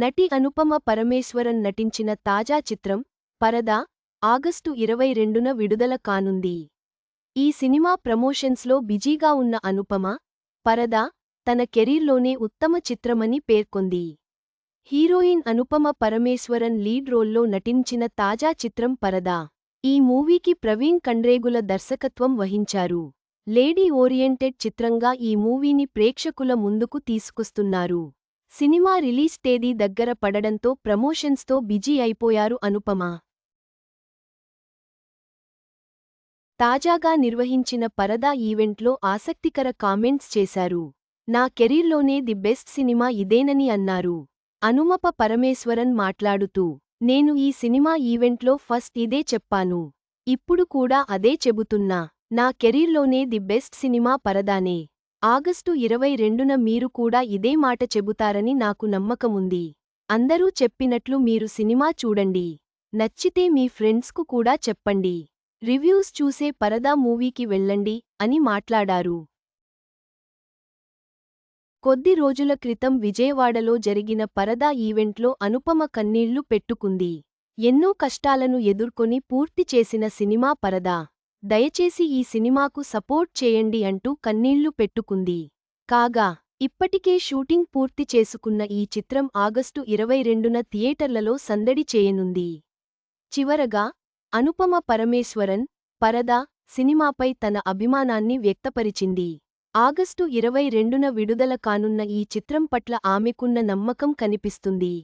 నటి అనుపమ పరమేశ్వరన్ నటించిన తాజా చిత్రం పరదా ఆగస్టు 22న విడుదల కానుంది. ఈ సినిమా ప్రమోషన్స్లో బిజీగా ఉన్న అనుపమ పరదా తన కెరీర్లోనే ఉత్తమ చిత్రమని పేర్కొంది. హీరోయిన్ అనుపమ పరమేశ్వరన్ లీడ్ రోల్లో నటించిన తాజా చిత్రం పరదా. ఈ మూవీకి ప్రవీణ్ కండ్రేగుల దర్శకత్వం వహించారు. లేడీ ఓరియంటెడ్ చిత్రంగా ఈ మూవీని ప్రేక్షకుల ముందుకు తీసుకొస్తున్నారు. సినిమా రిలీజ్ తేదీ దగ్గర పడడంతో ప్రమోషన్స్తో బిజీ అయిపోయారు అనుపమ. తాజాగా నిర్వహించిన పరదా ఈవెంట్లో ఆసక్తికర కామెంట్స్ చేశారు. నా కెరీర్లోనే ది బెస్ట్ సినిమా ఇదేనని అన్నారు. అనుపమ పరమేశ్వరన్ మాట్లాడుతూ, నేను ఈ సినిమా ఈవెంట్లో ఫస్ట్ ఇదే చెప్పాను. ఇప్పుడు కూడా అదే చెబుతున్నా. నా కెరీర్లోనే ది బెస్ట్ సినిమా పరదానే. ఆగస్టు 22న మీరు కూడా ఇదే మాట చెబుతారని నాకు నమ్మకముంది. అందరూ చెప్పినట్లు మీరు సినిమా చూడండి. నచ్చితే మీ ఫ్రెండ్స్కు కూడా చెప్పండి. రివ్యూస్ చూసే పరదా మూవీకి వెళ్ళండి అని మాట్లాడారు. కొద్ది రోజుల క్రితం విజయవాడలో జరిగిన పరదా ఈవెంట్లో అనుపమ కన్నీళ్లు పెట్టుకుంది. ఎన్నో కష్టాలను ఎదుర్కొని పూర్తి చేసిన సినిమా పరదా. దయచేసి ఈ సినిమాకు సపోర్ట్ చేయండి అంటూ కన్నీళ్లు పెట్టుకుంది. కాగా ఇప్పటికే షూటింగ్ పూర్తి చేసుకున్న ఈ చిత్రం ఆగస్టు 22న థియేటర్లలో సందడి చేయనుంది. చివరగా అనుపమ పరమేశ్వరన్ పరదా సినిమాపై తన అభిమానాన్ని వ్యక్తపరిచింది. ఆగస్టు 22న విడుదల కానున్న ఈ చిత్రం పట్ల ఆమెకున్న నమ్మకం కనిపిస్తుంది.